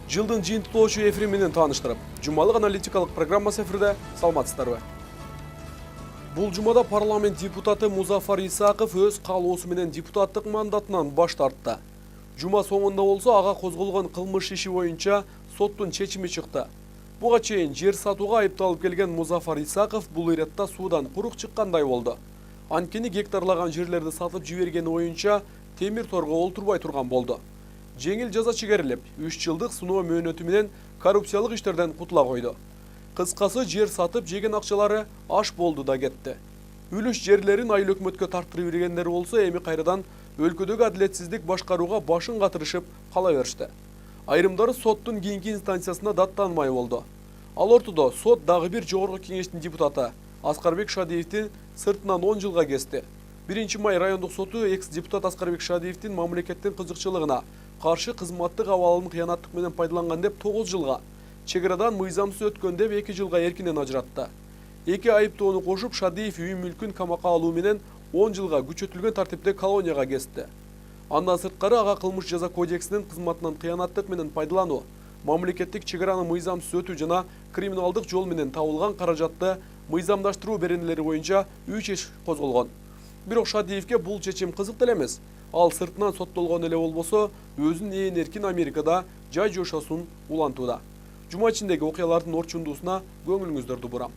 Жылдын жыйынтыктоочу эфири менен тааныштырып, жумалык аналитикалык программасы эфирде. Саламатсыздарбы. Бул жумада парламент депутаты Музафар Исаков өз каалоосу менен депутаттык мандатынан баш тартты. Жума соңунда болсо ага козголгон кылмыш иши боюнча соттун чечими чыкты. Буга чейин жер сатууга айыпталып келген Музафар Исаков бул иретта суудан курук чыккандай болду. Анткени гектарлаган жерлерди сатып жибергени боюнча темир торго олтурбай турган болду. Жеңил жаза чыгарылып, 3 жылдык сыноо мөөнөтү менен коррупциялык иштерден кутула койду. Кыскасы жер сатып жеген акчалары аш болду да кетти. Үлүш жерлерин айыл өкмөткө тарттырып бергендер болсо эми кайрадан өлкөдөгү адилетсиздик башкарууга башын катырышып кала беришти. Айрымдары соттун кийинки инстанциясына даттанмай болду. Ал ортодо сот дагы бир жогорку кеңештин депутаты Аскарбек Шадиевдин сыртынан 10 жылга кести. 1 май райондук соту экс-депутат Аскарбек Шадиевдин мамлекеттин кызыкчылыгына каршы кызматтык абалын кыянаттык менен пайдаланган деп 9 жылга, чек-арадан мыйзамсыз өткөн деп 2 жылга эркинен ажыратты. Эки айыптоону кошуп, Шадиев үй мүлкүн камакка алуу менен 10 жылга күчөтүлгөн тартипте колонияга кести. Андан сырткары ага кылмыш жаза кодексинин кызматынан кыянаттык менен пайдалануу, мамлекеттик чек-араны мыйзамсыз өтүү жана криминалдык жол менен табылган каражатты мыйзамдаштыруу беренелери боюнча 3 иш козголгон. Бирок Шадиевге бул чечим кызык деле эмес. Ал сыртынан соттолгон эле болбосо, өзүн ээн эркин Америкада жай жашоосун улантууда. Жума ичиндеги окуялардын орчундуусуна көңүлүңүздөрдү бурам.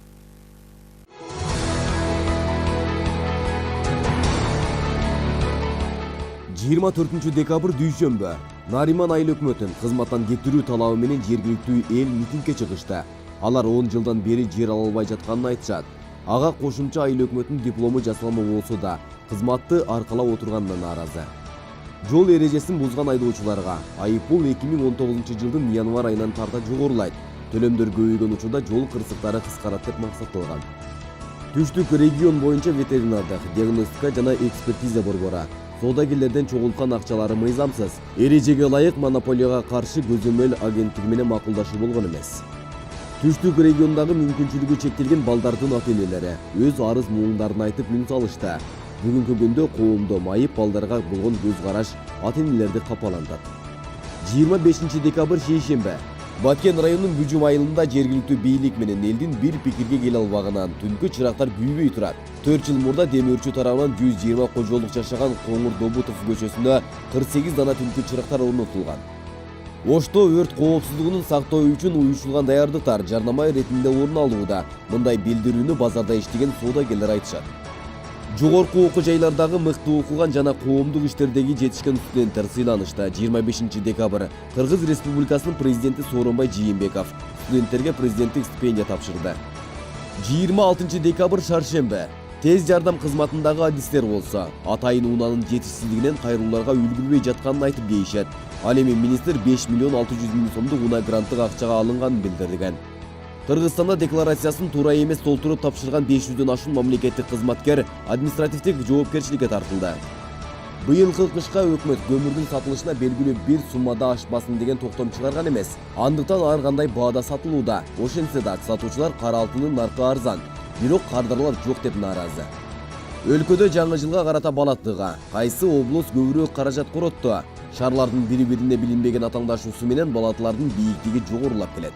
24 декабрь дүйшөмбү Нариман айыл өкмөтүн кызматтан кетирүү талабы менен жергиликтүү эл митингге чыгышты. Алар 10 жылдан бери жер ала албай жатканын айтышат. Ага кошумча айыл өкмөтүнүн диплому жасалма болсо да, кызматты аркалап отурганынан нааразы. Жол эрежесин бузган айдоочуларга айыппул 2019 жылдын январ айынан тарта жогорулайт. Төлөмдөр көбөйгөн учурда жол кырсыктары кыскарат деп максатталган. Түштүк регион боюнча ветеринардык диагностика жана экспертиза борбору соодагерлерден чогулткан акчалары мыйзамсыз, эрежеге ылайык монополияга каршы көзөмөл агенттиги менен макулдашуу болгон эмес. Түштүк региондагы мүмкүнчүлүгү чектелген балдардын ата-энелери өз арыз муңдарын айтып үн салышты. Бүгүнкү күндө коомдо майып балдарга болгон көз караш ата-энелерди капаландат. 25 декабрь шейшембе Баткен районунун Бүжүм айылында жергиликтүү бийлик менен элдин бир пикирге келе албагынан түнкү чырактар күйбөй турат. 4 жыл мурда демөөрчү тарабынан 120 кожолук жашаган Коңур Добутов көчөсүнө 48 дана түнкү чырактар орнотулган. Ошто өрт коопсуздугунун сактоо үчүн уюштурулган даярдыктар жарнама иретинде орун алууда. Мындай билдирүүнү базарда иштеген соодагерлер айтышат. Жогорку окуу жайлардагы мыкты окуган жана коомдук иштердеги жетишкен студенттер сыйланышты. 25 декабрь Кыргыз Республикасынын президенти Сооронбай Жээнбеков студенттерге президенттик стипендия тапшырды. 26 декабрь шаршембе тез жардам кызматындагы адистер болсо, атайын унаанын жетишсиздигинен кайрылууларга үлгүрбөй жатканын айтып кейишет. Ал эми министр 5 миллион 600 миң сомдук унаа гранттык акчага алынганын билдирген. Кыргызстанда декларациясын туура эмес толтуруп тапшырган 500дөн ашуун мамлекеттик кызматкер административдик жоопкерчиликке тартылды. Быйылкы кышка өкмөт көмүрдүн сатылышына белгилүү бир суммада ашпасын деген токтом чыгарган эмес. Андыктан ар кандай баада сатылууда. Ошентсе да сатуучулар кара алтындын наркы арзан, бирок кардарлар жок деп нааразы. Өлкөдө жаңы жылга карата балаттыга кайсы облус көбүрөөк каражат коротту? Шаарлардын бири-бирине билинбеген атаңдашуусу менен балатлардын бийиктиги жогорулап келет.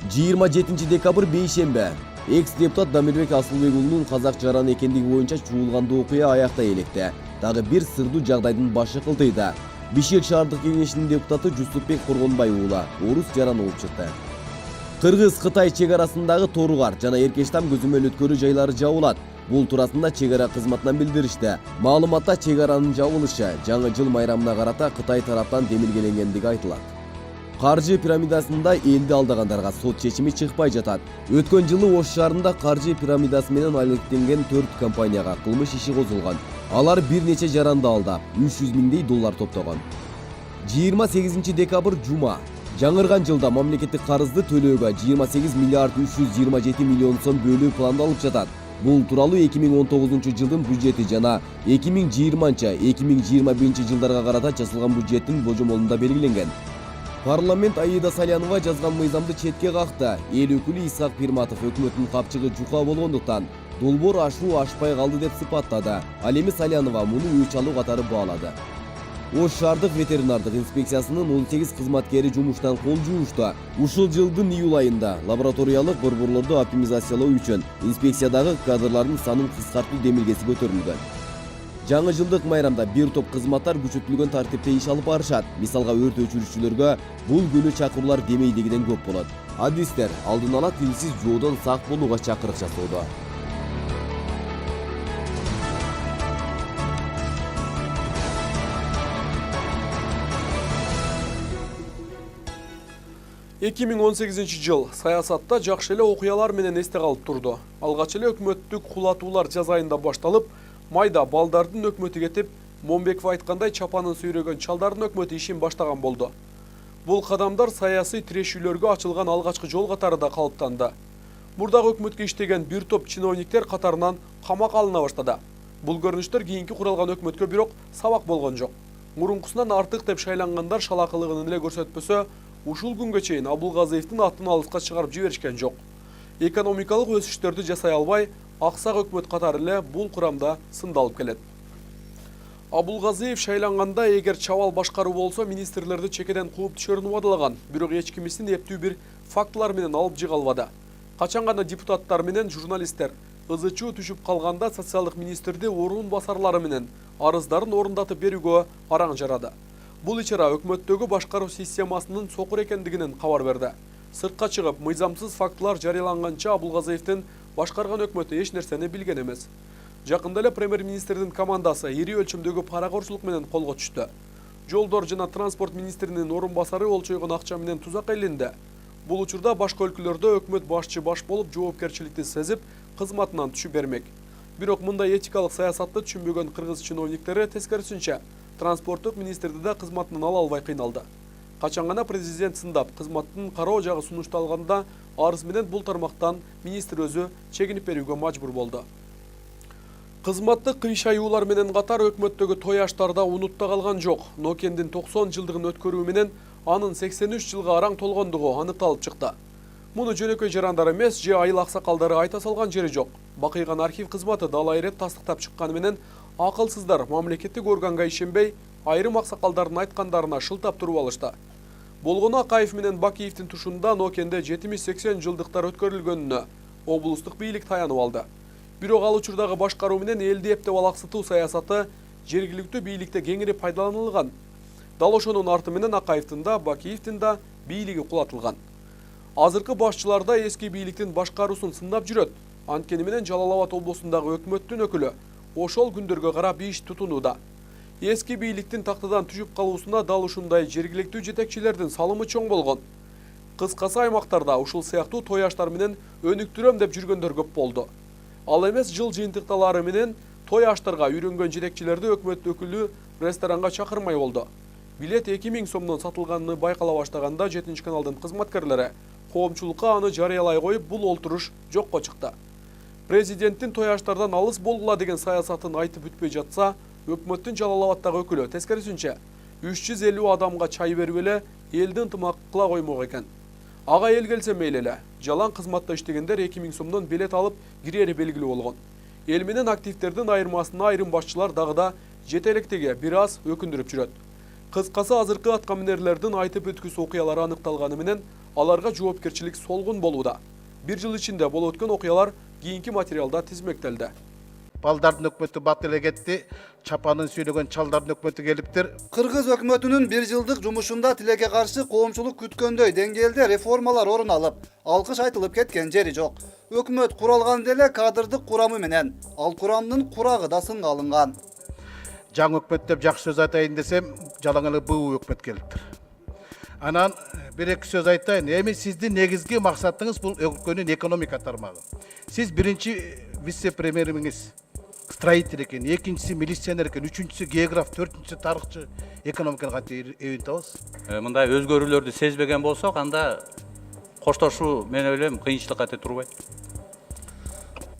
27 декабрь бейшембе экс-депутат Дамирбек Асылбек уулунун казак жаран экендиги боюнча чуулгандуу окуя аякта электе. Дагы бир сырдуу жагдайдын башы кылтыйда. Бишкек шаардык кеңешинин депутаты Жусупбек Коргонбай уулу орус жаран болуп чыкты. Кыргыз-Кытай чек арасындагы Торугар жана Эркештам көзөмөл өткөрүү жайлары жабылат. Бул туурасында чек ара кызматынан билдиришти. Маалыматта чек аранын жабылышы жаңы жыл майрамына карата Кытай тараптан демилгеленгендиги айтылат. Каржы пирамидасында элди алдагандарга сот чечими чыкпай жатат. Өткөн жылы Ош шаарында каржы пирамидасы менен алектенген 4 компанияга кылмыш иши козулган. Алар бир нече жаранды алдап, 300 миңдей доллар топтогон. 28 декабрь жума. Жаңырган жылда мамлекеттик карызды төлөөгө 28 миллиард 327 миллион сом бөлүү пландалып жатат. Бул тууралуу 2019 жылдын бюджети жана 2020-2021 жылдарга карата жасалган бюджеттин божомолунда белгиленген. Парламент Аида Салянова жазган мыйзамды четке какты. Эл өкүлү Исхак Пирматов өкмөттүн капчыгы жука болгондуктан долбоор ашуу ашпай калды деп сыпаттады. Ал эми Салянова муну өч алуу катары баалады. Ош шаардык ветеринардык инспекциясынын 18 кызматкери жумуштан кол жуушта. Ушул жылдын июль айында лабораториялык борборлорду оптимизациялоо үчүн инспекциядагы кадрлардын санын кыскартуу демилгеси көтөрүлгөн. Жаңы жылдык майрамда бир топ кызматтар күчөтүлгөн тартипте иш алып барышат. Мисалга өрт өчүрүүчүлөргө бул күнү чакыруулар демейдигиден көп болот. Адистер алдын ала тилсиз жоодон сак болууга чакырык жасоодо. Эки миң 18 жыл саясатта жакшы эле окуялар менен эсте калып турду. Алгач эле өкмөттүк кулатуулар жаз айында башталып, майда балдардын өкмөтү кетип, Момбеков айткандай чапанын сүйрөгөн чалдардын өкмөтү ишин баштаган болду. Бул кадамдар саясий тирешүүлөргө ачылган алгачкы жол катарында калыптанды. Мурдагы өкмөткө иштеген бир топ чиновниктер катарынан камакка алына баштады. Бул көрүнүштөр кийинки куралган өкмөткө бирок сабак болгон жок. Мурункусунан артык деп шайлангандар шалакылыгын эле көрсөтпөсө, ушул күнгө чейин Абулгазиевдин атын алыска чыгарып жиберишкен жок. Экономикалык өсүштөрдү жасай албай, аксак өкмөт катары эле бул курамда сындалып келет. Абулгазиев шайланганда эгер чабал башкаруу болсо, министрлерди чекеден кууп түшөрүн убадалаган, бирок эч кимисин эптүү бир фактылар менен алып жыга албады. Качан гана депутаттар менен журналисттер ызы-чуу түшүп калганда социалдык министрди орун басарлары менен арыздарын орундатып берүүгө араң жарады. Бул ичара өкмөттөгү башкаруу системасынын сокур экендигинен кабар берди. Сыртка чыгып, мыйзамсыз фактылар жарыяланганча Абулгазиевдин башкарган өкмөтү эч нерсени билген эмес. Жакында эле премьер-министрдин командасы ири өлчөмдөгү паракорчулук менен колго түштү. Жолдор жана транспорт министринин орун басары олчойгон акча менен тузак элинде. Бул учурда башка өлкөлөрдө өкмөт башчы баш болуп жоопкерчиликти сезип, кызматынан түшүп бермек. Бирок мындай этикалык саясатты түшүнбөгөн кыргыз чиновниктери тескерисинче транспорттук министрди да кызматынан ала албай кыйналды. Качан гана президент сындап, кызматтын кароо жагы сунушталганда арыз менен бул тармактан министр өзү чегинип берүүгө мажбур болду. Кызматтык кыйшаюулар менен катар өкмөттөгү той аштарда унутта калган жок. Нокендин 90 жылдыгын өткөрүү менен анын 83 жылга араң толгондугу аныкталып чыкты. Муну жөнөкөй жарандар эмес, же айыл аксакалдары айта салган жери жок. Бакыйган архив кызматы далай ирет тастыктап чыкканы менен акылсыздар мамлекеттик органга ишенбей, айрым аксакалдардын айткандарына шылтап туруп алышты. Болгону Акаев менен Бакиевдин тушунда Нокенде 70-80 жылдыктар өткөрүлгөнүнө облустук бийлик таянып алды. Бирок ал учурдагы башкаруу менен элди эптеп алаксытуу саясаты жергиликтүү бийликте кеңири пайдаланылган. Дал ошонун арты менен Акаевдин да, Бакиевдин да бийлиги кулатылган. Азыркы башчыларда эски бийликтин башкаруусун сындап жүрөт. Анткени менен Жалал Абад облусундагы өкмөттүн өкүлү ошол күндөргө карап иш тутунууда. Эски бийликтин тактадан түшүп калуусуна дал ушундай жергиликтүү жетекчилердин салымы чоң болгон. Кыскасы аймактарда ушул сыяктуу той аштар менен өнүктүрөм деп жүргөндөр көп болду. Ал эмес жыл жыйынтыкталары менен той аштарга үйрөнгөн жетекчилерди өкмөт өкүлү ресторанга чакырмай болду. Билет 2000 сомдон сатылганын байкала баштаганда 7 каналдын кызматкерлери коомчулукка аны жарыялай коюп, бул олтуруш жокко чыкты. Президенттин той аштардан алыс болгула деген саясатын айтып бүтпөй жатса, өкмөттүн Жалал Абадтагы өкүлү тескерисинче 350 адамга чай берип эле элди ынтымак кыла коймок экен. Ага эл келсе мейли эле. Жалаң кызматта иштегендер 2000 сомдон билет алып кирери белгилүү болгон. Эл менен активдердин айырмасына айрым башчылар дагы да жете электиги бир аз өкүндүрүп жүрөт. Кыскасы азыркы аткаминерлердин айтып өткүс окуялары аныкталганы менен аларга жоопкерчилик солгун болууда. Бир жыл ичинде болуп өткөн окуялар кийинки материалда тизмектелди. Балдардын өкмөтү бат эле кетти, чапанын сүйрөгөн чалдардын өкмөтү келиптир. Кыргыз өкмөтүнүн бир жылдык жумушунда тилекке каршы коомчулук күткөндөй деңгээлде реформалар орун алып, алкыш айтылып кеткен жери жок. Өкмөт куралганда эле кадрдык курамы менен, ал курамдын курагы да сынга алынган. Жаңы өкмөт деп жакшы сөз айтайын десем, жалаң эле буу өкмөт келиптир. Анан бир эки сөз айтайын. Эми сиздин негизги максатыңыз бул өлкөнүн экономика тармагы. Сиз биринчи вице-премьериңиз строитель экен, экинчиси милиционер экен, үчүнчүсү географ, төртүнчүсү тарыхчы, экономиканы кантип эбин табасыз? Мындай өзгөрүүлөрдү сезбеген болсок, анда коштошуу мен ойлойм кыйынчылык кете турбайт.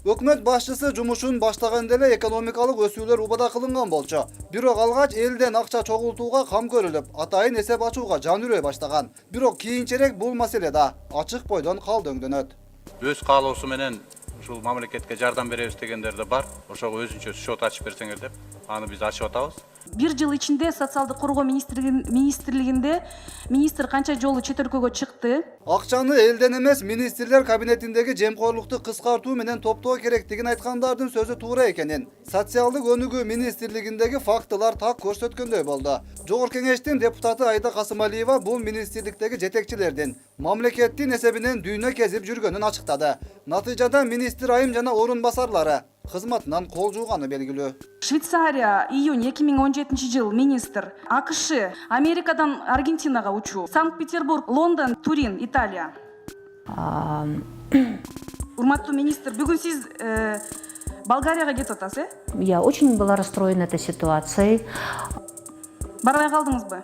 Өкмөт башчысы жумушун баштаганда эле экономикалык өсүүлөр убада кылынган болчу. Бирок алгач элден акча чогултууга кам көрүлүп, атайын эсеп ачууга жан үрөй баштаган. Бирок кийинчерээк бул маселе да ачык бойдон калдөңдөнөт. Өз каалоосу менен ушул мамлекетке жардам беребиз дегендер да бар. Ошого өзүнчө счет ачып берсеңер деп, аны биз ачып атабыз. 1 жыл ичинде социалдык коргоо министрлигинде министр канча жолу чет өлкөгө чыкты? Акчаны элден эмес министрлер кабинетиндеги жемкорлукту кыскартуу менен топтоо керектигин айткандардын сөзү туура экенин социалдык өнүгүү министрлигиндеги фактылар так көрсөткөндөй болду. Жогорку кеңештин депутаты Айда Касымалиева бул министрликтеги жетекчилердин мамлекеттин эсебинен дүйнө кезип жүргөнүн ачыктады. Натыйжада министр айым жана орун басарлары кызматынан кол жууганы белгилүү. Швейцария июнь 2017 жыл министр, АКШ Америкадан Аргентинага учуу, Санкт-Петербург, Лондон, Турин, Италия. Урматтуу министр, бүгүн сиз Болгарияга кетип атасыз, Я очень была расстроена этой ситуацией. Барбай калдыңызбы?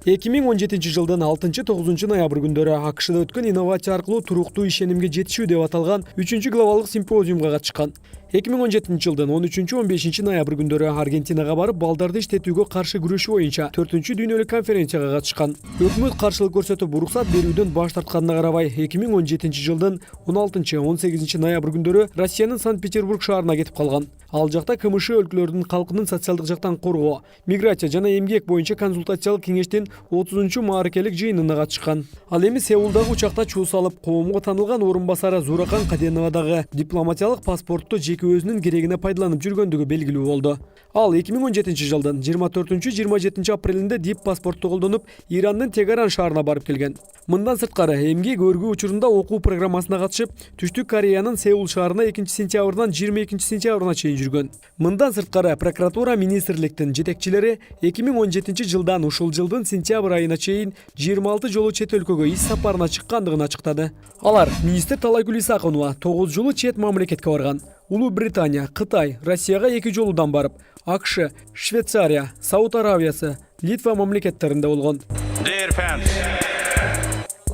2017 жылдын 6-9 ноябрь күндөрү АКШда өткөн инновация аркылуу туруктуу ишенимге жетишүү деп аталган 3-глобалдык симпозиумга катышкан. 2017 жылдын 13-15 ноябрь күндөрү Аргентинага барып, балдарды иштетүүгө каршы күрөшүү боюнча 4-дүйнөлүк конференцияга катышкан. Өкмөт каршылык көрсөтүп, уруксат берүүдөн баш тартканына карабай, 2017 жылдын 16-18 ноябрь күндөрү Россиянын Санкт-Петербург шаарына кетип калган. Ал жакта КМШ өлкөлөрдүн калкынын социалдык жактан коргоо, миграция жана эмгек боюнча консультациялык кеңештин 30-мааракелик жыйынына катышкан. Ал эми Сеулдагы учакта чуу салып, коомго таанылган орун басары Зуракан Каденовадагы дипломатиялык паспортту жеке өзүнүн керегине пайдаланып жүргөндүгү белгилүү болду. Ал 2017 жылдын 24-27 апрелинде дип паспортту колдонуп, Ирандын Тегаран шаарына барып келген. Мындан сырткары эмгек өргүү учурунда окуу программасына катышып, Түштүк Кореянын Сеул шаарына 2-сентябрдан 22 сентябрына чейин жүргөн. Мындан сырткары прокуратура министрликтин жетекчилери 2017 жылдан ушул жылдын сентябрь айына чейин 26 жолу чет өлкөгө иш сапарына чыккандыгын ачыктады. Алар министр Талайгүл Исакунова 9 жолу чет мамлекетке барган. Улуу Британия, Кытай, Россияга 2 жолудан барып, АКШ, Швейцария, Сауд Аравиясы, Литва мамлекеттеринде болгон.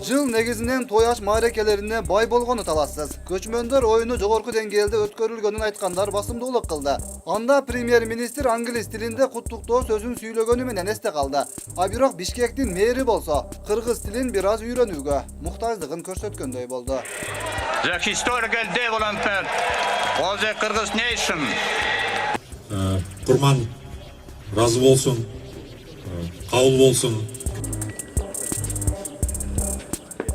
Жыл негизинен тояш маарекелерине бай болгону талассыз. Көчмөндөр оюну жогорку деңгээлде өткөрүлгөнүн айткандар басымдуулук кылды. Анда премьер-министр англис тилинде куттуктоо сөзүн сүйлөгөнү менен эсте калды. А бирок Бишкектин мэри болсо кыргыз тилин бир аз үйрөнүүгө муктаждыгын көрсөткөндөй болду. The historical development of the Kyrgyz nation. Курман разы болсун, кабыл болсун.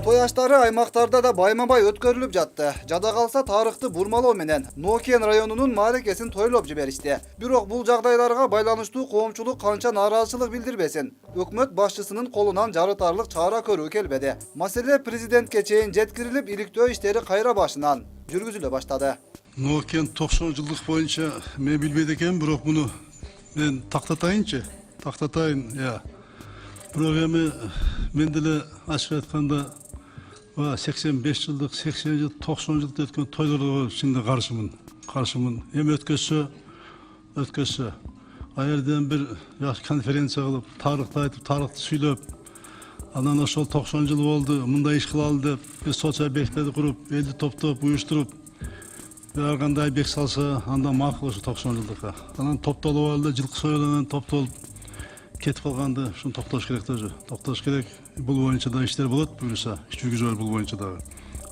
Тояштары аймактарда да байма-бай өткөрүлүп жатты. Жада калса тарыхты бурмалоо менен Нокен районунун маарекесин тойлоп жиберишти. Бирок бул жагдайларга байланыштуу коомчулук канча нааразычылык билдирбесин, өкмөт башчысынын колунан жарытарлык чара көрүү келбеди. Маселе президентке чейин жеткирилип, иликтөө иштери кайра башынан жүргүзүлө баштады. Нокен 90 жылдык боюнча мен билбейт экенмин, бирок муну мен тактатайынчы. Бирок эми мен деле ачык айтканда 85 жылдык, 80 жыл, 90 жылдык өткөн тойлорго чынында каршымын. Эми өткөзсө. Аерден бир жакшы конференция кылып, тарыхты айтып, тарыхты сүйлөп, анан ошол 90 жыл болду, мындай иш кылалы деп, биз социал объекттерди куруп, элди топтоп, уюштуруп, ар кандай объект салса, анда макул ошо 90 жылдыкка. Анан топтолуп алды, жылкы союланан топтолуп кетип калганды, ушуну токтош керек да, токтош керек. Бул боюнча да иштер болот, буюрса, иш жүргүзөлөр бул боюнча дагы.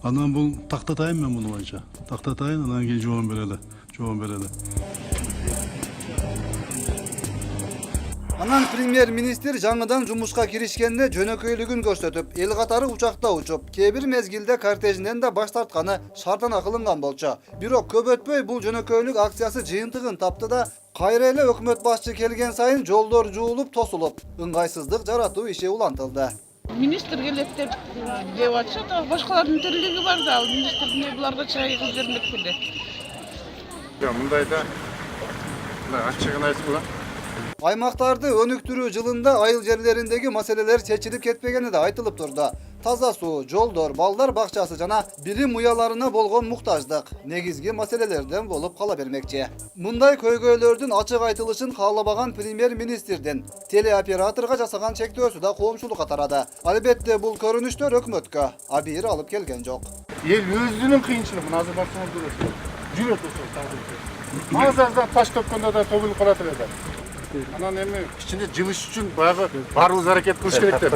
Анан бул тактатайын мен бул боюнча. Тактатайын, анан кийин жооп берели. Анан премьер-министр жаңыдан жумушка киришкенде жөнөкөйлүгүн көрсөтүп, эл катары учакта учуп, кээ бир мезгилде кортежинен да баш тартканы шартана кылынган болчу. Бирок көп өтпөй бул жөнөкөйлүк акциясы жыйынтыгын тапты да, кайра эле өкмөт башчы келген сайын жолдор жуулуп, тосулуп, ыңгайсыздык жаратуу иши улантылды. Министр келет деп атышат, башкалардын тирлиги бар да, ал министр эмне буларга чыгай кылып бермек беле. Мындайда ачыгын айткыла. Аймактарды өнүктүрүү жылында айыл жерлериндеги маселелер чечилип кетпегени да айтылып турду. Таза суу, жолдор, балдар бакчасы жана билим уяларына болгон муктаждык негизги маселелерден болуп кала бермекчи. Мындай көйгөйлөрдүн ачык айтылышын каалабаган премьер-министрдин телеоператорго жасаган чектөөсү да коомчулукка тарады. Албетте бул көрүнүштөр өкмөткө абийир алып келген жок. Эл өзүнүн кыйынчылыгын азыр барсаңыз жүрөт ошол. Азардан таш төккөндө да төгүлүп калат эле. Анан эми кичине жылыш үчүн баягы баарыбыз аракет кылыш керек деп.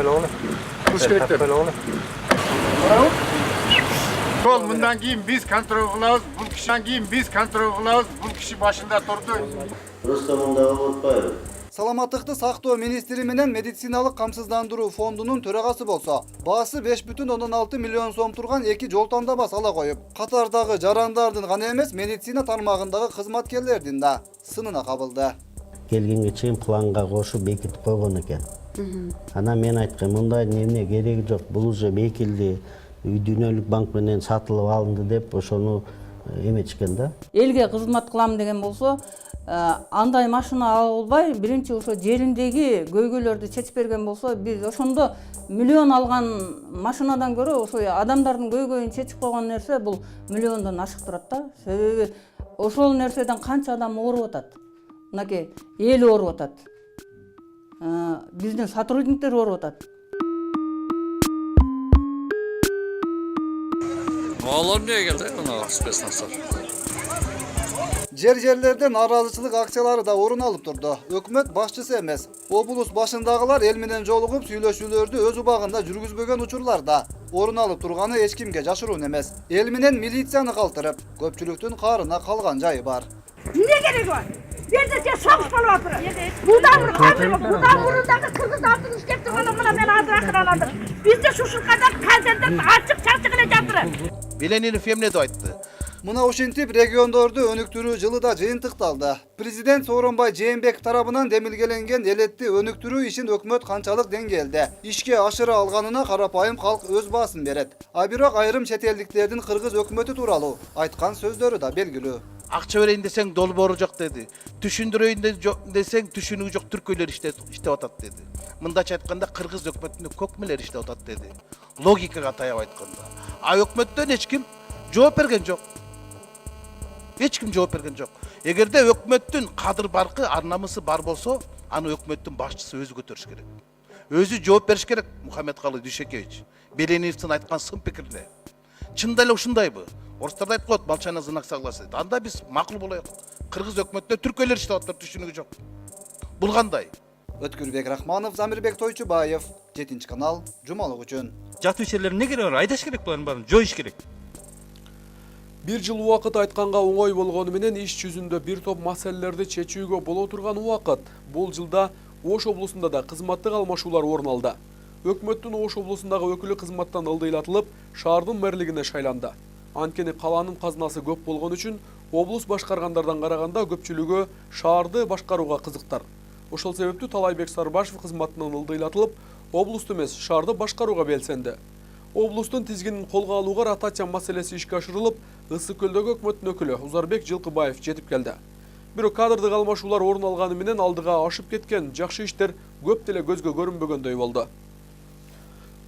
Ошол мындан кийин биз контроль кылабыз, бул киши башында турду. Просто мындай болуп атпайбы. Саламаттыкты сактоо министри менен медициналык камсыздандыруу фондунун төрагасы болсо, баасы 5,6 миллион сом турган 2 жол тандама сала коюп, катардагы жарандардын гана эмес, медицина тармагындагы кызматкерлердин да сынына кабылды. Келгенге чейин планга кошуп бекитип койгон экен. Анан мен айткам, мындай эмне кереги жок, бул уже бекилди, дүйнөлүк банк менен сатылып алынды деп ошону эметишкен да. Элге кызмат кылам деген болсо, андай машина албай, биринчи ошо жериндеги көйгөйлөрдү чечип берген болсо, биз ошондо миллион алган машинадан көрө ошо адамдардын көйгөйүн чечип койгон нерсе бул миллиондон ашык турат да. Себеби ошол нерседен канча адам ооруп атат. Мынакей эл ооруп атат. Биздин сотрудниктер ооруп атат. Олар эмнеге келди мына спецназдар? Жерлерде нааразычылык акциялары да орун алып турду. Өкмөт башчысы эмес, облус башындагылар эл менен жолугуп сүйлөшүүлөрдү өз убагында жүргүзбөгөн учурлар да орун алып турганы эч кимге жашыруун эмес. Эл менен милицияны калтырып, көпчүлүктүн каарына калган жайы бар. Эмне кереги бар? Жерде согуш болуп атыр. Будан мурдагы кыргыз алтын иштеп турган мына мен азыр аладым. Бизде ушул кадар казенден ачык чачык эле жатыр. Беленинов эмне деп айтты? Мына ошентип региондорду өнүктүрүү жылы да жыйынтыкталды. Президент Сооронбай Жээнбеков тарабынан демилгеленген элетти өнүктүрүү ишин өкмөт канчалык деңгээлде ишке ашыра алганына карапайым калк өз баасын берет. А бирок айрым чет элдиктердин кыргыз өкмөтү тууралуу айткан сөздөрү да белгилүү. Акча берейин десең долбоору жок деди. Түшүндүрөйүн десең түшүнүгү жок түркөйлөр иштеп атат деди. Мындача айтканда кыргыз өкмөтүнө көкмелер иштеп атат деди. Логикага таяп айтканда. А өкмөттөн эч ким жооп берген жок. Эч ким жооп берген жок. Эгерде өкмөттүн кадыр баркы, ар-намысы бар болсо, аны өкмөттүн башчысы өзү көтөрүш керек. Өзү жооп бериш керек, Мухаммедкалый Дүйшөкевич. Беленевдин айткан сын пикирине. Чында эле ушундайбы? Орустар да айткан, балчана знак согласия. Анда биз макул болоюк. Кыргыз өкмөтүнө түркөйлөр иштеп атат, түшүнүгү жок. Бул кандай? Өткүрбек Рахманов, Замирбек Тойчубаев, 7 канал, жумалык үчүн. Жатуу ишерлер эмне кереги бар? Айдаш керек булардын баарын, жоюш керек. Бир жыл убакыт айтканга оңой болгону менен иш жүзүндө бир топ маселелерди чечүүгө боло турган убакыт. Бул жылда Ош облусунда да кызматтык алмашуулар орун алды. Өкмөттүн Ош облусундагы өкүлү кызматтан ылдыйлатылып, шаардын мэрлигине шайланды. Анткени калаанын казынасы көп болгон үчүн облус башкаргандардан караганда көпчүлүгү шаарды башкарууга кызыктар. Ошол себептүү Талайбек Сарыбашев кызматынан ылдыйлатылып, облусту эмес, шаарды башкарууга белсенди. Облустун тизгинин колго алууга ротация маселеси ишке ашырылып, Ысык көлдөгү өкмөттүн өкүлү Узарбек Жылкыбаев жетип келди. Бирок кадрдык алмашуулар орун алганы менен алдыга ашып кеткен жакшы иштер көп деле көзгө көрүнбөгөндөй болду.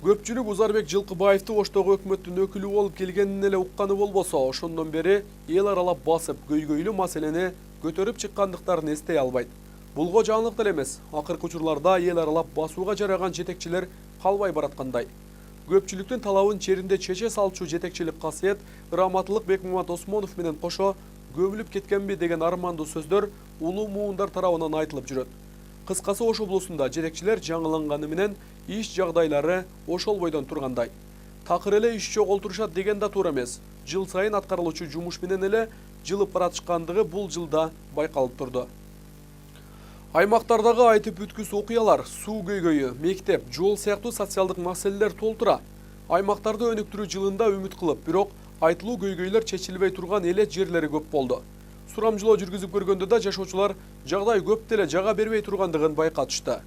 Көпчүлүк Узарбек Жылкыбаевди Оштогу өкмөттүн өкүлү болуп келгенин эле укканы болбосо, ошондон бери эл аралап басып, көйгөйлүү маселени көтөрүп чыккандыктарын эстей албайт. Булго жаңылык деле эмес, акыркы учурларда эл аралап басууга жараган жетекчилер калбай бараткандай. Көпчүлүктүн талабын черинде чече салчу жетекчилик касиет Ыраматылык Бекмамат Осмонов менен кошо көбүлүп кеткенби деген армандуу сөздөр улуу муундар тарабынан айтылып жүрөт. Кыскасы Ош облусунда жетекчилер жаңыланганы менен иш жагдайлары ошол бойдон тургандай. Такыр эле иш чогултурушат деген да туура эмес. Жыл сайын аткарылуучу жумуш менен эле жылып баратышкандыгы бул жылда байкалып турду. Аймактардагы айтып бүткүс окуялар, суу көйгөйү, мектеп, жол сыяктуу социалдык маселелер толтура. Аймактарды өнүктүрүү жылында үмүт кылып, бирок айтылуу көйгөйлөр чечилбей турган элет жерлери көп болду. Сурамжылоо жүргүзүп көргөндө да жашоочулар жагдай көп деле жага бербей тургандыгын байкатышты.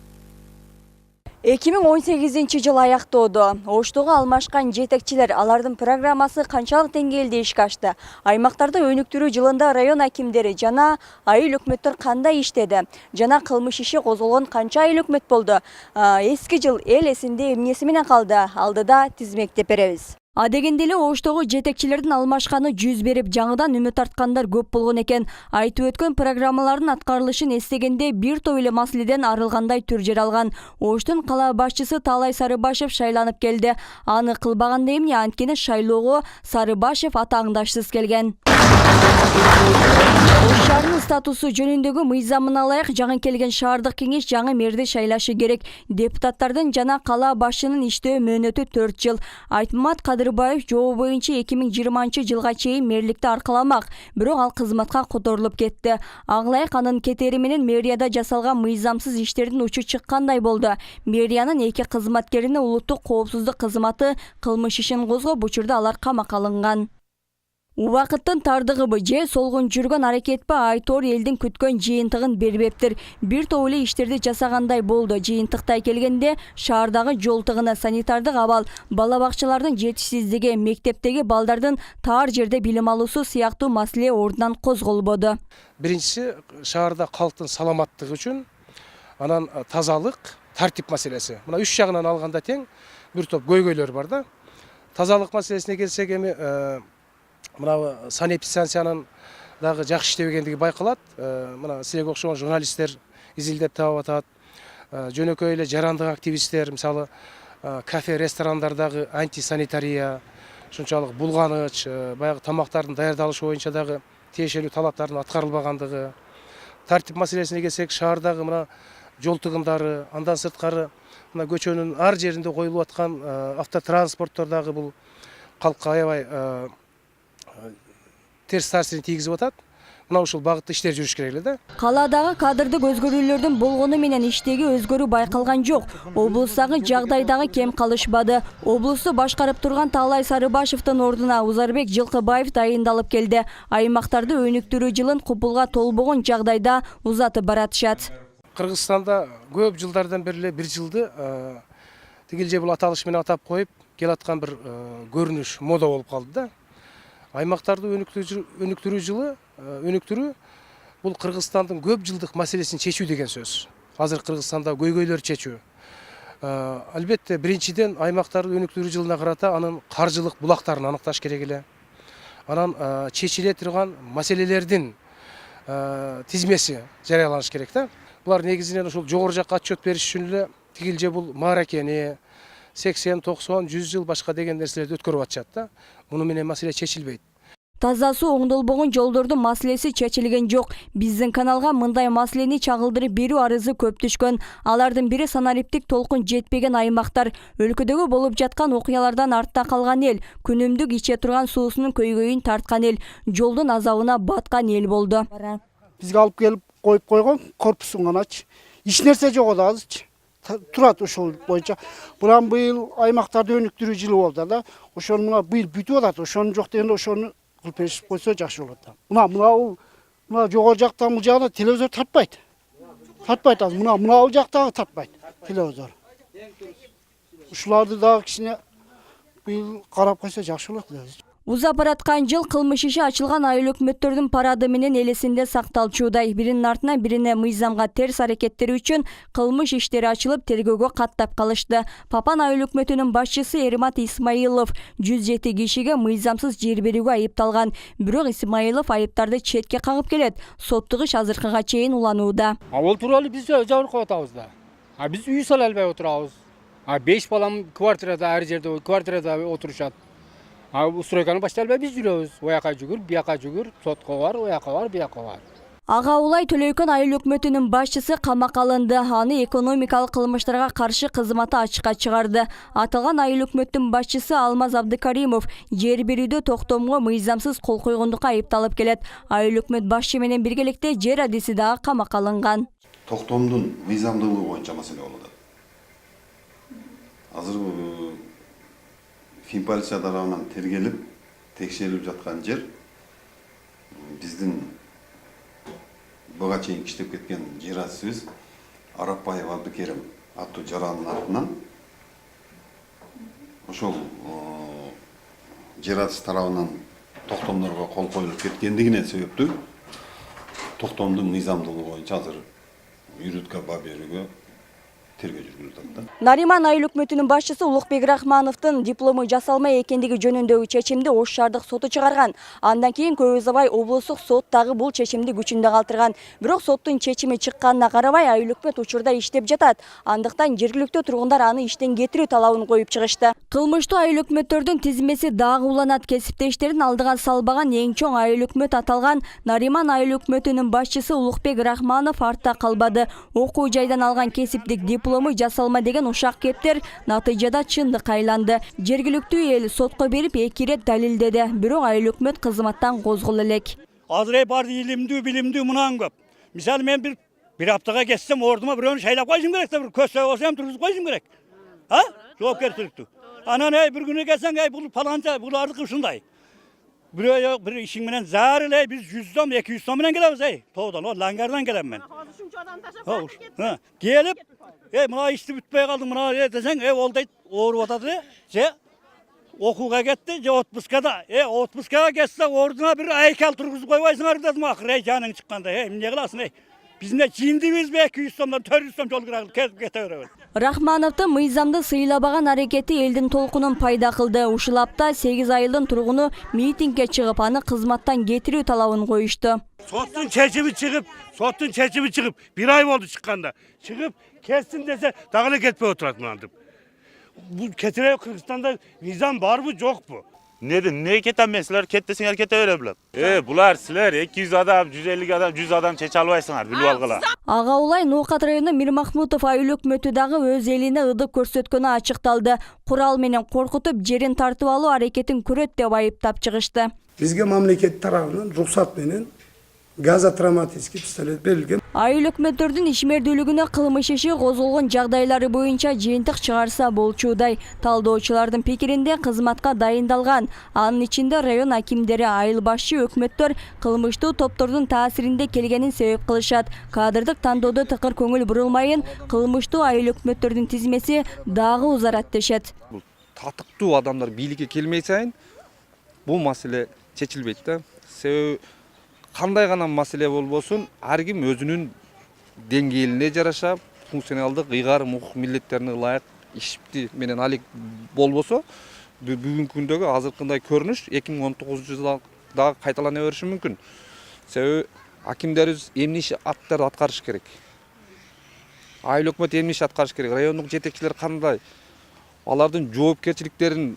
2018 жыл аяктоодо Оштогу алмашкан жетекчилер алардын программасы канчалык деңгээлде ишке ашты? Аймактарды өнүктүрүү жылында район акимдери жана айыл өкмөттөр кандай иштеди? Жана кылмыш иши козголгон канча айыл өкмөт болду? Эски жыл эл эсинде эмнеси менен калды? Алдыда тизмектеп беребиз. Адегенде эле Оштогу жетекчилердин алмашканы жүз берип, жаңыдан үмүт арткандар көп болгон экен. Айтып өткөн программалардын аткарылышын эстегенде бир топ эле маселеден арылгандай түр алган. Оштун кала башчысы Талай Сарыбашев шайланып келди. Аны кылбаганда эмне, анткени шайлоого Сарыбашев атааңдашсыз келген. Ош шаарынын статусу жөнүндөгү мыйзамына ылайык жаңы келген шаардык кеңеш жаңы мэрди шайлашы керек. Депутаттардын жана кала башчынын иштөө мөөнөтү 4 жыл. Айтмат Кадырбаев жобо боюнча 2020 жылга чейин мэрликти аркаламак, бирок ал кызматка которулуп кетти. Ага анын кетери менен мэрияда жасалган мыйзамсыз иштердин учу чыккандай болду. Мэриянын 2 кызматкерине улуттук коопсуздук кызматы кылмыш ишин козгоп, учурда алар камакка алынган. Убакыттын тардыгыбы же солгун жүргөн аракетпи айтор элдин күткөн жыйынтыгын бербептир. Бир топ эле иштерди жасагандай болду. Жыйынтыктай келгенде шаардагы жол тыгыны, санитардык абал, бала бакчалардын жетишсиздиги, мектептеги балдардын таар жерде билим алуусу сыяктуу маселе ордунан козголбоду. Биринчиси шаарда калктын саламаттыгы үчүн, анан тазалык, тартип маселеси. Мына 3 жагынан алганда тең бир топ көйгөйлөр бар да. Тазалык маселесине келсек эми мына санэпидстанциянын дагы жакшы иштебегендиги байкалат. Мына силерге окшогон журналисттер изилдеп таап атат. Жөнөкөй эле жарандык активисттер, мисалы кафе, ресторандардагы антисанитария, ушунчалык булганыч, баягы тамактардын даярдалышы боюнча дагы тиешелүү талаптардын аткарылбагандыгы. Тартип маселесине келсек, шаардагы мына жол тыгындары, андан сырткары мына көчөнүн ар жеринде коюлуп аткан автотранспорттордагы бул калкка аябай терс таасирин тийгизип атат. Мына ушул багытта иштер жүрүш керек эле да. Каладагы кадрдык өзгөрүүлөрдүн болгону менен иштеги өзгөрүү байкалган жок. Облустагы жагдайдагы кем калышпады. Облусту башкарып турган Таалай Сарыбашевдин ордуна Узарбек Жылкыбаев дайындалып келди. Аймактарды өнүктүрүү жылын купулга толбогон жагдайда узатып баратышат. Кыргызстанда көп жылдардан бери эле бир жылды тигил бул аталыш менен атап коюп келаткан бир көрүнүш, мода болуп калды да. Аймактарды өнүктүрүү жылы, өнүктүрүү бул Кыргызстандын көп жылдык маселесин чечүү деген сөз. Азыр Кыргызстанда көйгөйлөр чечүү. Албетте биринчиден аймактарды өнүктүрүү жылына карата анын каржылык булактарын аныкташ керек эле. Анан чечиле турган маселелердин тизмеси жарыяланыш керек да. Булар негизинен ушул жогору жакка отчет бериш үчүн эле тигил бул мааракени 80, 90, 100 жыл башка деген нерселерди өткөрүп атышат да. Муну менен маселе чечилбейт. Таза суу оңдолбогон жолдордун маселеси чечилген жок. Биздин каналга мындай маселени чагылдырып берүү арызы көп түшкөн. Алардын бири санариптик толкун жетпеген аймактар, өлкөдөгү болуп жаткан окуялардан артта калган эл, күнүмдүк иче турган суусунун көйгөйүн тарткан эл, жолдун азабына баткан эл болду. Бизге алып келип коюп койгон корпусун ганачы. Эч нерсе жок да азырчы. Турат ошол боюнча. Буран быйыл аймактарды өнүктүрүү жылы болду да. Ошону мына быйыл бүтүп атат. Ошону жок дегенде ошону кылып беришип койсо жакшы болот да. Мына жогору жактан бул жагда телевизор тартпайт. Тартпайт азыр. Мына бул жактагы тартпайт телевизор. Ушуларды дагы кичине быйыл карап койсо жакшы болот да. Узап бараткан жыл кылмыш иши ачылган айыл өкмөттөрдүн парады менен элесинде сакталчудай. Биринин артынан бирине мыйзамга терс аракеттери үчүн кылмыш иштери ачылып, тергөөгө каттап калышты. Папан айыл өкмөтүнүн башчысы Эрмат Исмаилов 107 кишиге мыйзамсыз жер берүүгө айыпталган. Бирок Исмаилов айыптарды четке кагып келет. Соттук иш азыркыга чейин уланууда. Ал тууралуу биз жабыркап атабыз да. Биз үй сала албай отурабыз. 5 балам квартирада, ар жерде квартирада отурушат. Стройканы баштай албай биз жүрөбүз. Ояка жүгүр, бияка жүгүр, сотко бар, ояка бар, бияка бар. Ага Улай Төлөйкөн айыл өкмөтүнүн башчысы камакка алынды. Аны экономикалык кылмыштарга каршы кызматы ачыкка чыгарды. Аталган айыл өкмөттүн башчысы Алмаз Абдыкаримов жер берүүдө токтомго мыйзамсыз кол койгондукка айыпталып келет. Айыл өкмөт башчы менен биргеликте жер адиси дагы камакка алынган. Токтомдун мыйзамдуулугу боюнча маселе болуп атат. Азыр Финполиция тарабынан тергелип, текшерилип жаткан жер биздин буга чейин иштеп кеткен жер адисибиз Арапбаев Абдыкерим аттуу жарандын артынан ошол жер адис тарабынан токтомдорго кол коюлуп кеткендигине себептүү токтомдун мыйзамдуулугу боюнча азыр юридика баа берүүгө тергөө жүргүзүлүп атат да. Нариман айыл өкмөтүнүн башчысы Улукбек Рахмановдун диплому жасалмай экендиги жөнүндөгү чечимди Ош шаардык соту чыгарган. Андан кийин көп узабай облустук сот дагы бул чечимди күчүндө калтырган. Бирок соттун чечими чыкканына карабай айыл өкмөт учурда иштеп жатат. Андыктан жергиликтүү тургундар аны иштен кетирүү талабын коюп чыгышты. Кылмыштуу айыл өкмөттөрдүн тизмеси дагы уланат. Кесиптештерин алдыга салбаган эң чоң айыл өкмөт аталган Нариман айыл өкмөтүнүн башчысы Улукбек Рахманов артта калбады. Окуу жайдан алган кесиптик диплому жасалма деген ушак кептер натыйжада чындыкка айланды. Жергиликтүү эл сотко берип 2 ирет далилдеди. Бирок айыл өкмөт кызматтан козголо элек. Азыр бар илимдүү, билимдүү мунан көп. Мисалы мен бир аптага кетсем, ордума бирөөнү шайлап койушум керек да, бир көзсө болсо ham тургузуп койушум керек. Жоопкерчиликтүү. Анан бир күнү келсең, бул паланча, бул ардыкы ушундай. Бирөө бир ишиң менен зары биз 100 сом, 200 сом менен келебиз, тоодон, Лангардан келем мен. Келип, мына ишти бүтпөй калдым, мына десең, ол дейт, ооруп атат, же окууга кетти, же отпускада. Отпускага кетсе, ордуна бир айкал тургузуп койбойсуңар дедим акыры, жаның чыкканда. Эмне кыласың, биз эмне жиндибизби 200 сомдон 400 сом жол кирагыл кете беребиз. Рахмановдун мыйзамды сыйлабаган аракети элдин толкунун пайда кылды. Ушул апта 8 айылдын тургуну митингге чыгып, аны кызматтан кетирүү талабын коюшту. Соттун чечими чыгып, 1 ай болду чыкканда. Чыгып, кетсин десе, дагы эле кетпей отурат мынантип. Бул кетире Кыргызстанда мыйзам барбы, жокпу? Не кетем силер кеттесиңер кете бере билет. Булар силер 200 адам, 150 адам, 100 адам чече албайсыңар, билип алгыла. Ага улай Ноокат району Мирмахмутов айыл өкмөтү дагы өз элине ылдык көрсөткөнү ачыкталды. Курал менен коркутуп, жерин тартып алуу аракетин көрөт деп айыптап чыгышты. Бизге мамлекет тарабынан рухсат менен газотравматический пистолет берилген. Айыл өкмөттөрдүн ишмердүүлүгүнө кылмыш иши козголгон жагдайлары боюнча жыйынтык чыгарса болчудай. Талдоочулардын пикиринде кызматка дайындалган. Анын ичинде район акимдери, айыл башчы өкмөттөр кылмыштуу топтордун таасиринде келгенин себеп кылышат. Кадрдык тандоодо тыкыр көңүл бурулмайын, кылмыштуу айыл өкмөттөрдүн тизмеси дагы узарат дешет. Татыктуу адамдар бийликке келмей сайын бул маселе чечилбейт да. Себеби кандай гана маселе болбосун, ар ким өзүнүн деңгээлине жараша функционалдык ыйгар укук милдеттерине ылайык ишти менен алек болбосо, бүгүнкү күндөгү азыркындай көрүнүш 2019-жылда дагы кайталана бериши мүмкүн. Себеби акимдерибиз эмне иш аттарды аткарыш керек. Айыл өкмөт эмне иш аткарыш керек. Райондук жетекчилер кандай? Алардын жоопкерчиликтерин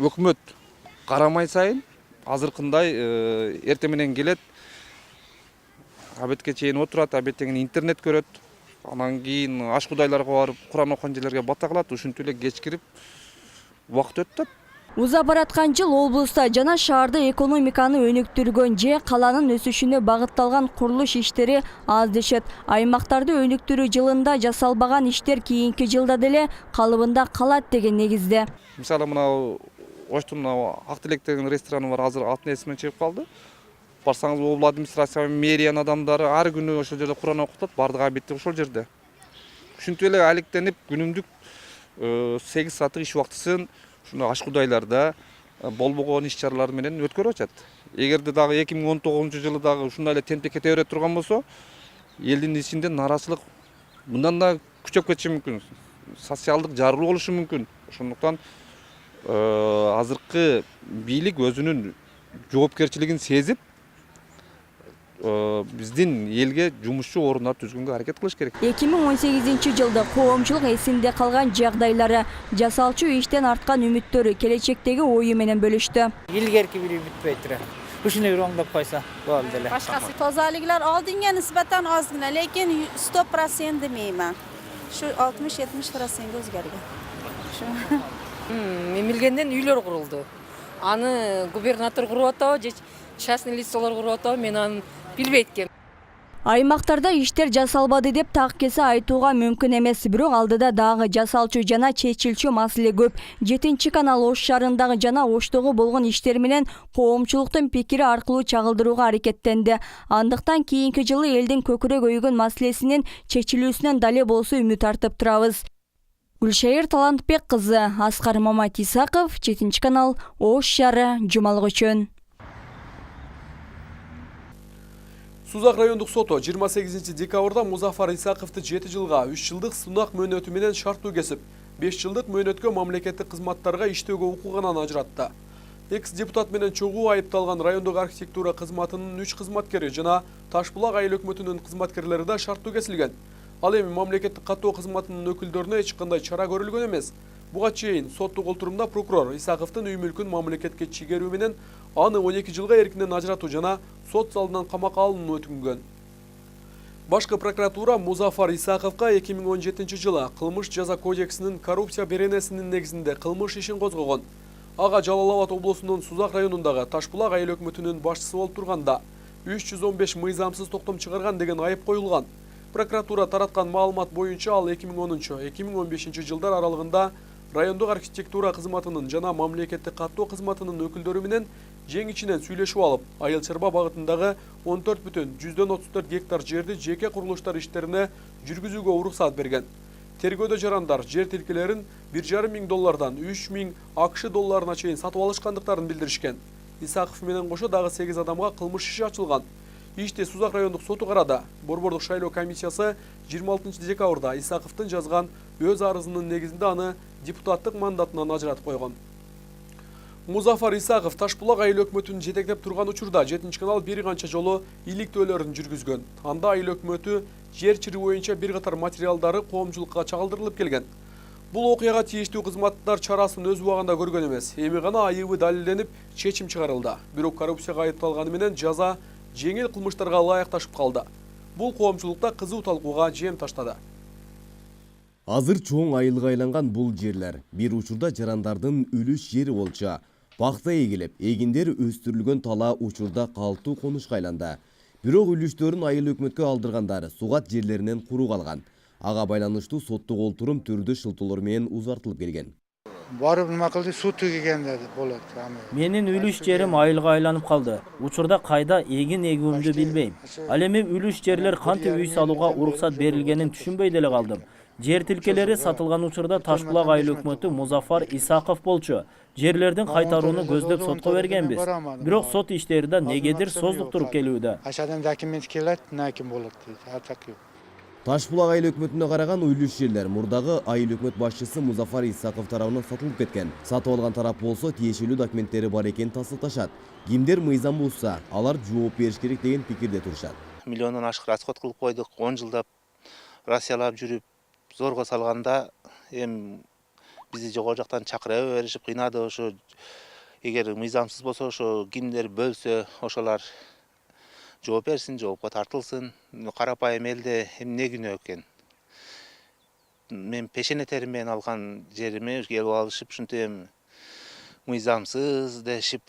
өкмөт карамай сайын азыркындай эртең менен келет, абетке чейин отурат, абеттен интернет көрөт, анан кийин аш кудайларга барып Куран окуган жерлерге бата кылат, ушинтип эле кечкирип убакыт өтөт. Уза бараткан жыл облуста жана шаарда экономиканы өнүктүргөн же каланын өсүшүнө багытталган курулуш иштери аз дешет. Аймактарды өнүктүрүү жылында жасалбаган иштер кийинки жылда деле калыбында калат деген негизде. Мисалы мына Оштун Ак Тилек деген рестораны бар, азыр атын эсимен чыгып калды. Барсаңыз обл администрация, мэриянын адамдары ар күнү ошол жерде Куран окутат, бардык абетти ошол жерде. Ушинтип эле алектенип күнүмдүк 8 сааттык иш убактысын ушундай аш кудайларда болбогон иш чаралар менен өткөрүп атат. Эгерде дагы 2019-жылы дагы ушундай эле темпте кете бере турган болсо, элдин ичинде нараачылык мындан да күчөп кетиши мүмкүн. Социалдык жарылуу болушу мүмкүн. Ошондуктан азыркы бийлик өзүнүн жоопкерчилигин сезип, биздин элге жумушчу орундар түзгөнгө аракет кылыш керек. 2018-жылда коомчулук эсинде калган жагдайлары, жасалчу иштен арткан үмүттөрү, келечектеги ою менен бөлүштү. Илгерки бири бүтпөйтүр. Ушуну бир оңдоп койсо болду эле. Башкасы тозалыклар алдыңга нисбатан аз гана, лекин 100% демеймин. Şu 60-70% өзгөргөн. Мемлекеттен үйлөр курулду. Аны губернатор куруп атабы же частный лицолор куруп атабы, мен аны билбейт экенмин. Аймактарда иштер жасалбады деп так кесе айтууга мүмкүн эмес, бирок алдыда дагы жасалчу жана чечилчү маселе көп. 7-канал Ош шаарындагы жана Оштогу болгон иштер менен коомчулуктун пикири аркылуу чагылдырууга аракеттенди. Андыктан кийинки жылы элдин көкүрөк өйгөн маселесинин чечилүүсүнөн дале болсо үмүт артып турабыз. Гүлшайыр Талантбек кызы, Аскар Маматисаков, 7-канал Ош шаары, жумалык үчүн. Сузак райондук соту 28 декабрда Музафар Исаковду 7 жылга 3 жылдык сунак мөөнөтү менен шарттуу кесип, 5 жылдык мөөнөткө мамлекеттик кызматтарга иштөөгө укугунан ажыратты. Экс-депутат менен чогуу айыпталган райондук архитектура кызматынын 3 кызматкери жана Ташбулак айыл өкмөтүнүн кызматкерлери да шарттуу кесилген. Ал эми мамлекеттик каттоо кызматынын өкүлдөрүнө эч кандай чара көрүлгөн эмес. Буга чейин соттук олтурумда прокурор Исаковдун үй мүлкүн мамлекетке чигерүү менен аны 12 жылга эркинен ажыратуу жана сот залынан камакка алынуу өтүнгөн. Башкы прокуратура Музафар Исаковго 2017 жылы кылмыш жаза кодексинин коррупция беренесинин негизинде кылмыш ишин козгогон. Ага Жалал Абад облусунун Сузак районундагы Ташбулак айыл өкмөтүнүн башчысы болуп турганда 315 мыйзамсыз токтом чыгарган деген айып коюлган. Прокуратура тараткан маалымат боюнча ал 2010-2015 жылдар аралыгында райондук архитектура кызматынын жана мамлекеттик каттоо кызматынын өкүлдөрү менен жең ичинен сүйлөшүп алып, айыл чарба багытындагы 14,34 гектар жерди жеке курулуштар иштерине жүргүзүүгө уруксат берген. Тергөөдө жарандар жер тилкелерин $1,500 $3,000 АКШ долларына чейин сатып алышкандыктарын билдиришкен. Исаков менен кошо дагы 8 адамга кылмыш иши ачылган. Ишти Сузак райондук соту карады. Борбордук шайлоо комиссиясы 26 декабрда Исаковдун жазган өз арызынын негизинде аны депутаттык мандатынан ажыратып койгон. Музафар Исаков Ташбулак айыл өкмөтүн жетектеп турган учурда 7 канал бир канча жолу иликтөөлөрүн жүргүзгөн. Анда айыл өкмөтү жер чири боюнча бир катар материалдары коомчулукка чагылдырылып келген. Бул окуяга тийиштүү кызматтар чарасын өз убагында көргөн эмес. Эми гана айыбы далилденип, чечим чыгарылды. Бирок коррупцияга айыпталганы менен жаза жеңил кылмыштарга ылайыкташып калды. Бул коомчулукта кызуу талкууга жем таштады. Азыр чоң айылга айланган бул жерлер бир учурда жарандардын үлүш жери болчу. Бакта эгилип, эгиндер өстүрүлгөн тала учурда калктуу конушка айланды. Бирок үлүштөрүн айыл өкмөткө алдыргандары сугат жерлеринен куру калган. Ага байланыштуу соттук олтурум түрдүү шылтоолор менен узартылып келген. Барып нема кылды, суу төгөгөндөр болот. Менин үлүш жерим айылга айланып калды. Учурда кайда эгин эгүүмдү билбейм. Ал эми үлүш жерлер кантип үй салууга уруксат берилгенин түшүнбөй деле калдым. Жер тилкелери сатылган учурда Ташбулак айыл өкмөтү Музафар Исаков болчу. Жерлердин кайтарууну көздөп сотко бергенбиз. Бирок сот иштеринде негедир создуктуруп келүүдө. Ашадан документ келет, наким болот дейт. Атак жок. Ташбулак айыл өкмөтүнө караган үлүш жерлер мурдагы айыл өкмөт башчысы Музафар Исаков тарабынан сатылып кеткен. Сатып алган тарап болсо тиешелүү документтери бар экенин тасдыкташат. Кимдер мыйзам бузса, алар жооп бериш керек деген пикирде турушат. Миллиондон ашык расход кылып койдук, 10 жылдап Россиялап жүрүп зорго салганда бизди жогору жактан чакыра беришип кыйнады. Ошо эгер мыйзамсыз болсо ошо кимдер бөлсө ошолар жооп берсин, жоопко тартылсын. Карапайым элде эмне күнөө экен. Мен пешене терим менен алган жериме келип алышып, ушинтип мыйзамсыз дешип,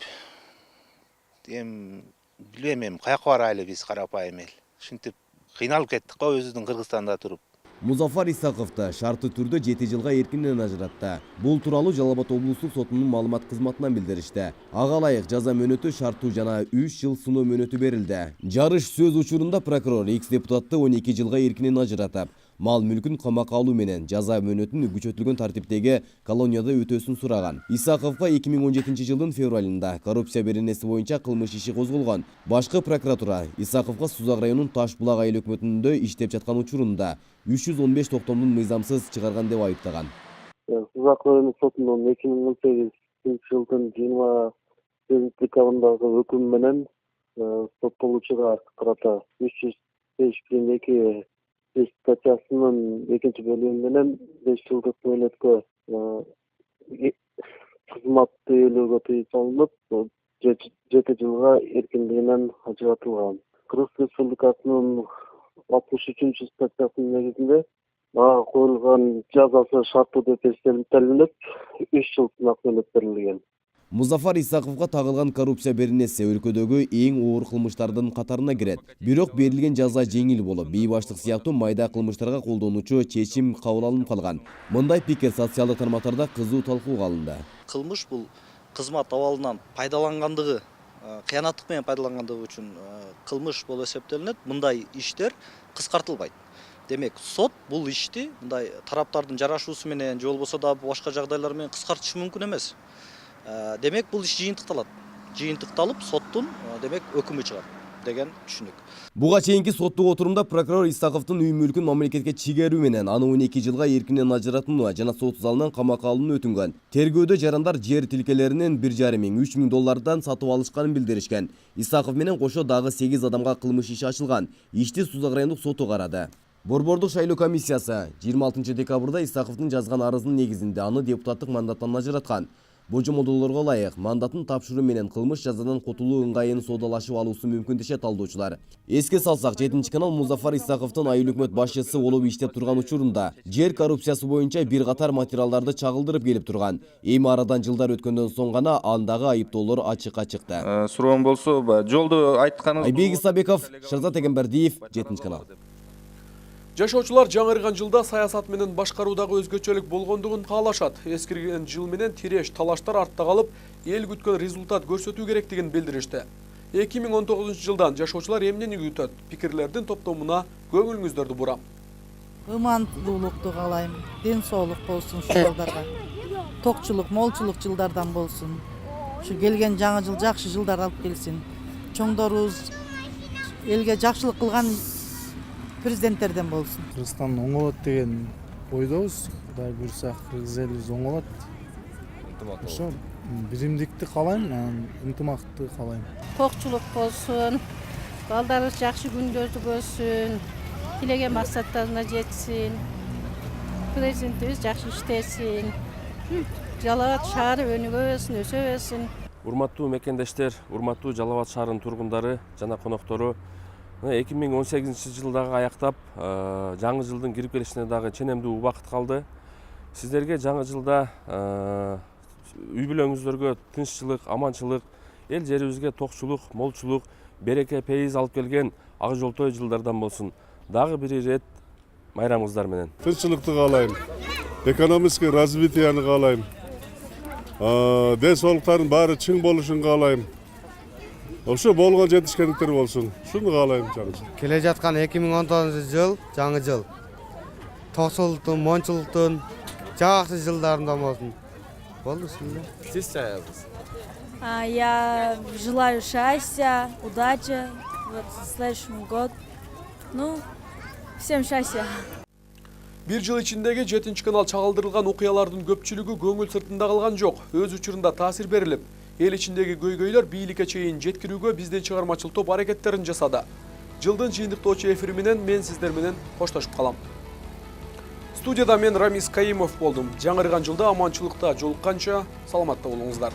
билбейм, каяка барайлы биз карапайым эл. Ушинтип кыйналып кеттик го өзүбүздүн Кыргызстанда туруп. Музафар Исаковду шартты түрдө 7 жылга эркинен ажыратты. Бул тууралуу Жалал Абад облустук сотунун маалымат кызматынан билдиришти. Ага ылайык жаза мөөнөтү шарттуу жана 3 жыл сыноо мөөнөтү берилди. Жарыш сөз учурунда прокурор экс-депутатты 12 жылга эркинен ажыратып, мал мүлкүн камакка алуу менен жаза мөөнөтүн күчөтүлгөн тартиптеги колонияда өтөсүн сураган. Исаковго 2017 жылдын февралында коррупция беренеси боюнча кылмыш иши козголгон. Башкы прокуратура Исаковго Сузак районунун Ташбулак айыл өкмөтүндө иштеп жаткан учурунда 315 токтомдун мыйзамсыз чыгарган деп айыптаган. Сузак районунун сотунун 2018 жылдын 28 декабрындагы өкүм менен соттолуучуга карата 305-2 статьясынын 2 бөлүгү менен 5 жылдык мөөнөткө кызмат тейлөөгө тыюу салынып, 7 жылга эркиндигинен ажыратылган. Кыргыз Республикасынын 63 статьясынын негизинде ага коюлган жазасы шарттуу деп эсептелинип, 3 жыл сынак мөөнөт берилген. Музафар Исаковго тагылган коррупция беренеси өлкөдөгү эң оор кылмыштардын катарына кирет. Бирок берилген жаза жеңил болуп, бейбаштык сыяктуу майда кылмыштарга колдонуучу чечим кабыл алынып калган. Мындай пикир социалдык тармактарда кызуу талкууга алынды. Кылмыш бул кызмат абалынан пайдалангандыгы, кыянаттык менен пайдалангандыгы үчүн кылмыш болуп эсептелинет. Мындай иштер кыскартылбайт. Демек, сот бул ишти мындай тараптардын жарашуусу менен же болбосо да башка жагдайлар менен кыскартышы мүмкүн эмес. Демек, бул иш жыйынтыкталат. Жыйынтыкталып, соттун демек өкүмү чыгат. деген түшүнүк. Буга чейинки соттук отурумда прокурор Исаковдун үй мүлкүн мамлекетке чигерүү менен аны 12 жылга эркинен ажыратууну жана сот залынан камакка алууну өтүнгөн. Тергөөдө жарандар жер тилкелеринин 1,5 миң 3 миң доллардан сатып алышканын билдиришкен. Исаков менен кошо дагы 8 адамга кылмыш иши ачылган. Ишти Сузак райондук соту карады. Борбордук шайлоо комиссиясы 26 декабрда Исаковдун жазган арызынын негизинде аны депутаттык мандаттан ажыраткан. Божомолдоолорго ылайык мандатын тапшыруу менен кылмыш жазадан кутулуу ыңгайын соодалашып алуусу мүмкүн дешет талдоочулар. Эске салсак, 7-канал Музафар Исаковдун айыл өкмөт башчысы болуп иштеп турган учурунда жер коррупциясы боюнча бир катар материалдарды чагылдырып келип турган. Эми арадан жылдар өткөндөн соң гана андагы айыптоолор ачыкка чыкты. Суроом болсо, жолдо айтканыңыз. Айбек Исабеков, Шырзат Эгембердиев, 7-канал. Жашоочулар жаңырган жылда саясат менен башкаруудагы өзгөчөлүк болгондугун каалашат. Эскирген жыл менен тиреш талаштар артта калып, эл күткөн результат көрсөтүү керектигин билдиришти. 2019 жылдан жашоочулар эмнени күтөт? Пикирлердин топтомуна көңүлүңүздөрдү бурам. Ымандуулукту каалайм, ден соолук болсун ушу жылдарга. Токчулук, молчулук жылдардан болсун. Ушу келген жаңы жыл жакшы жылдар алып келсин. Чоңдорубуз элге жакшылык кылган президенттерден болсун. Кыргызстан оңолот деген ойдобуз. Кудай буйрса кыргыз элибиз оңолот. Ошо биримдикти каалайм, ынтымакты каалайм. Токчулук болсун, балдарыбыз жакшы күндөрдү көрсүн, тилеген максаттарына жетсин, президентибиз жакшы иштесин, Жалал Абад шаары өнүгөсүн, өсөбөсүн. Урматтуу мекендештер, урматтуу Жалал Абад шаарынын тургундары жана коноктору, 2018 жылдагы аяктап, жаңы жылдын кирип келишине дагы ченемдүү убакыт калды. Сиздерге жаңы жылда үй бүлөңүздөргө тынччылык, аманчылык, эл жерибизге токчулук, молчулук, береке, пейиз алып келген ак жолтой жылдардан болсун. Дагы бир ирет майрамыңыздар менен. Тынччылыкты каалайм, экономический развитияны каалайм, ден соолуктардын баары чың болушун каалайм. Ошо болгон жетишкендиктер болсун. Шуну каалайм жаңы жыл. Келе жаткан 2019 жыл жаңы жыл. Токчулуктун, мончулуктун жакшы жылдарында болсун. Болду сизде. Сиз чаябыз. Я желаю счастья, удачи в следующем году. Всем счастья. Бир жыл ичиндеги 7-канал чагылдырылган окуялардын көпчүлүгү көңүл сыртында калган жок. Өз учурунда таасир берилип, эл ичиндеги көйгөйлөр бийликке чейин жеткирүүгө биздин чыгармачыл топ аракеттерин жасады. Жылдын жыйынтыктоочу эфири менен мен сиздер менен коштошуп калам. Студияда мен Рамис Каимов болдум. Жаңырган жылда аманчылыкта жолукканча саламатта болуңуздар.